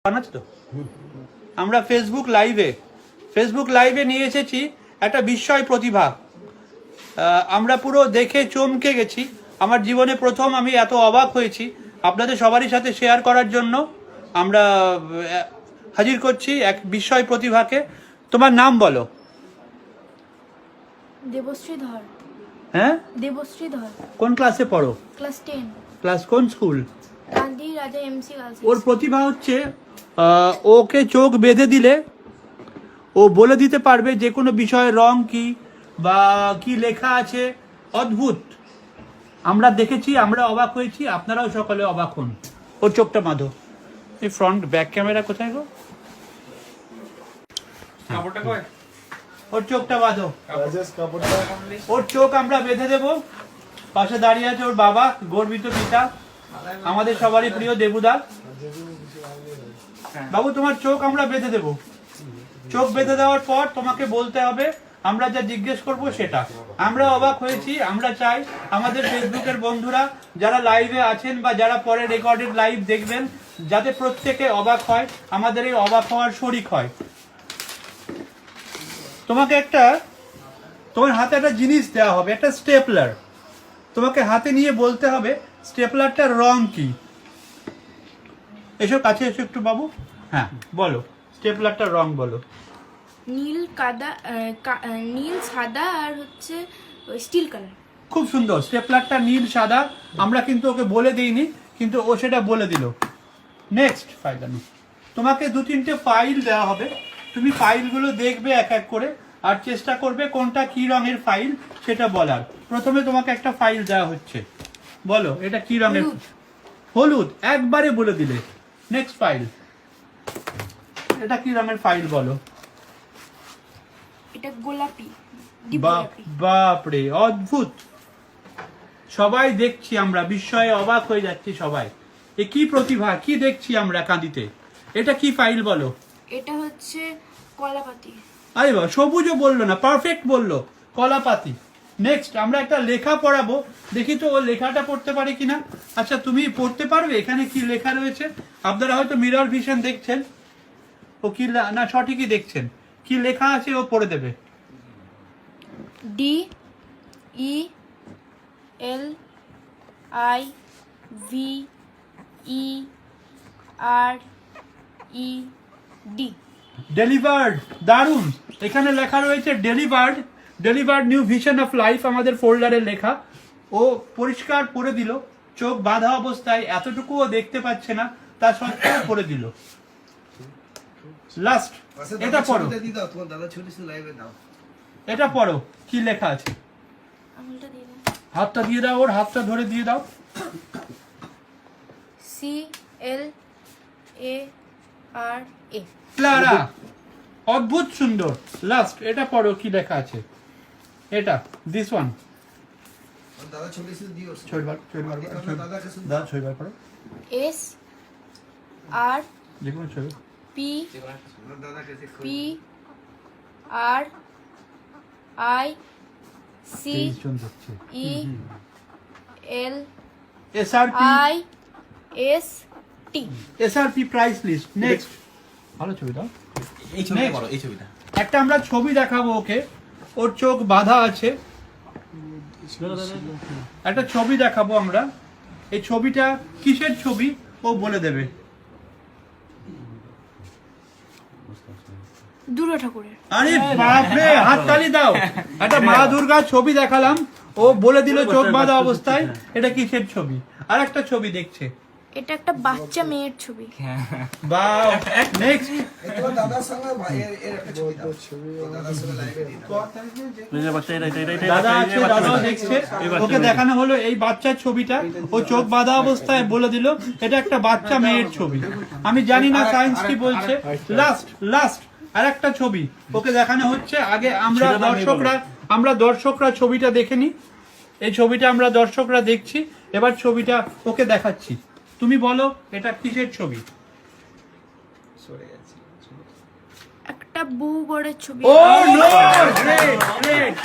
বানাচ্ছ তো আমরা ফেসবুক লাইভে নিয়ে এসেছি একটা বিস্ময় প্রতিভা। আমরা পুরো দেখে চমকে গেছি। আমার জীবনে প্রথম আমি এত অবাক হয়েছি। আপনাদের সবারই সাথে শেয়ার করার জন্য আমরা হাজির করছি এক বিস্ময় প্রতিভাকে। তোমার নাম বলো। দেবশ্রী ধর। হ্যাঁ, দেবশ্রী ধর। কোন ক্লাসে পড়ো? ক্লাস 10। ক্লাস কোন স্কুল? গান্ধী রাজা এমসি গার্লস। ওর প্রতিভা হচ্ছে ওকে চোখ বেঁধে দিলে ও বলে দিতে পারবে যে কোনো বিষয়ের রং কি বা কি লেখা আছে। অদ্ভুত। আমরা দেখেছি, আমরা অবাক হয়েছি, আপনারাও সকলে অবাক হন। ওর চোখটা বাঁধো। এই ফ্রন্ট ব্যাক ক্যামেরা কোথায় গো? ওর চোখটা বাঁধো। ওর চোখ আমরা বেঁধে দেব। পাশে দাঁড়িয়ে আছে ওর বাবা, গর্বিত পিতা, আমাদের সবারই প্রিয় দেবুদা। বাবু, তোমার চোখ আমরা বেঁধে দেব। চোখ বেঁধে দেওয়ার পর তোমাকে বলতে হবে আমরা যা জিজ্ঞেস করব সেটা। আমরা অবাক হয়েছি। আমরা চাই আমাদের ফেসবুকের বন্ধুরা যারা লাইভে আছেন বা যারা পরে রেকর্ডেড লাইভ দেখবেন, যাতে প্রত্যেকে অবাক হয়, আমাদের এই অবাক হওয়ার শরিক হয়। তোমাকে তোমার হাতে একটা জিনিস দেওয়া হবে, একটা স্টেপলার। তোমাকে হাতে নিয়ে বলতে হবে স্টেপলারটার রং কি। এসো কাছে এসো একটু বাবু। হ্যাঁ বলো, স্টেপলারটার রং বলো। নীল সাদা আর হচ্ছে স্টিল কালার। খুব সুন্দর। স্টেপলারটা নীল সাদা। আমরা কিন্তু ওকে বলে দিইনি, কিন্তু ও সেটা বলে দিল। নেক্সট ফাইল আনো। তোমাকে 2-3টে ফাইল দেওয়া হবে। তুমি ফাইলগুলো দেখবে এক এক করে, আর চেষ্টা করবে কোনটা কি রঙের ফাইল সেটা বলার। প্রথমে তোমাকে একটা ফাইল দেওয়া হচ্ছে, বলো এটা কি রঙের? হলুদ। একবারে বলে দিলে। Next file. এটা কি রঙের ফাইল বলো? এটা গোলাপি। বাপরে, অদ্ভুত। সবাই দেখছি, আমরা বিস্ময়ে অবাক হয়ে যাচ্ছি সবাই। এ কি প্রতিভা, কি দেখছি আমরা কাঁদিতে। এটা কি ফাইল বলো? এটা হচ্ছে কলাপাতি। আরে বাবা, সবুজও বললো না, পারফেক্ট বললো, কলাপাতি। নেক্সট আমরা একটা লেখা পড়াবো, দেখি তো ও লেখাটা পড়তে পারে কিনা। আচ্ছা তুমি পড়তে পারবে এখানে কি লেখা রয়েছে? আপনারা হয়তো মিরর ভিশন দেখছেন। ও কি না সঠিকই দেখছেন। কি লেখা আছে ও পড়ে দেবে। DELIVERED। ডেলিভার্ড। দারুণ। এখানে লেখা রয়েছে delivered new vision of life, আমাদের ফোল্ডারে লেখা। ও পরিষ্কার পড়ে দিল। চোখ বাঁধা অবস্থায় এতটুকুও দেখতে পাচ্ছে না, তা সত্ত্বেও পড়ে দিল। লাস্ট এটা পড়ো। এটা পড়ো, কি লেখা আছে? আঙুলটা দিয়ে দাও। হাতটা দিয়ে দাও, ওর হাতটা ধরে দিয়ে দাও। CLARA। ক্লারা। অদ্ভুত সুন্দর। লাস্ট এটা পড়ো, কি লেখা আছে? এটা দিস ওয়ান। দাদা ছবি দিও। দাদা ছবি বার করো। SRPPRE। যে কোনো ছবি। SRP price list. নেক্সট ভালো ছবি দাও। এই ছবিটা বড়, এই ছবিটা। একটা আমরা ছবি দেখাবো ওকে। ওর চোখ বাঁধা আছে। একটা ছবি দেখাবো আমরা। এই ছবিটা কিসের ছবি ও বলে দেবে। দুর্গা ঠাকুরের। আরে বাপরে, হাততালি দাও। একটা মা দুর্গার ছবি দেখালাম, ও বলে দিল চোখ বাঁধা অবস্থায় এটা কিসের ছবি। আর একটা ছবি দেখছে। এটা একটা বাচ্চা মেয়ের ছবি। বাহ। নেক্সট তোমার দাদার সঙ্গে এর একটা ছবি দাও। দাদার সঙ্গে লাইভে দিই দাও। দাদা আছে, দাদাও দেখছে। ওকে দেখানো হলো এই বাচ্চার ছবিটা। ও চোখ বাঁধা অবস্থায় বলে দিল এটা একটা বাচ্চা মেয়ের ছবি। আমি জানি না সায়েন্স কি বলছে। লাস্ট আর একটা ছবি ওকে দেখানো হচ্ছে। আগে আমরা দর্শকরা ছবিটা দেখে নি। এই ছবিটা আমরা দর্শকরা দেখছি। এবার ছবিটা ওকে দেখাচ্ছি। তুমি বলো এটা কিসের ছবি? একটা বউ বরের ছবি। ও নো, গ্রেট।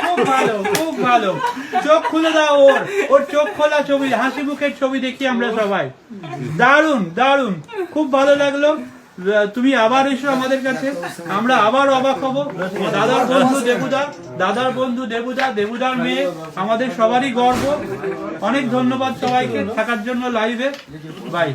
খুব ভালো, খুব ভালো। চোখ খুলে দাও ওর চোখ খোলা ছবি, হাসি মুখের ছবি দেখি আমরা সবাই। দারুণ দারুণ, খুব ভালো লাগলো। তুমি আবার এসো আমাদের কাছে, আমরা আবার অবাক হব। দাদার বন্ধু দেবুদা, দেবুদার মেয়ে, আমাদের সবারই গর্ব। অনেক ধন্যবাদ সবাইকে থাকার জন্য লাইভে। বাই।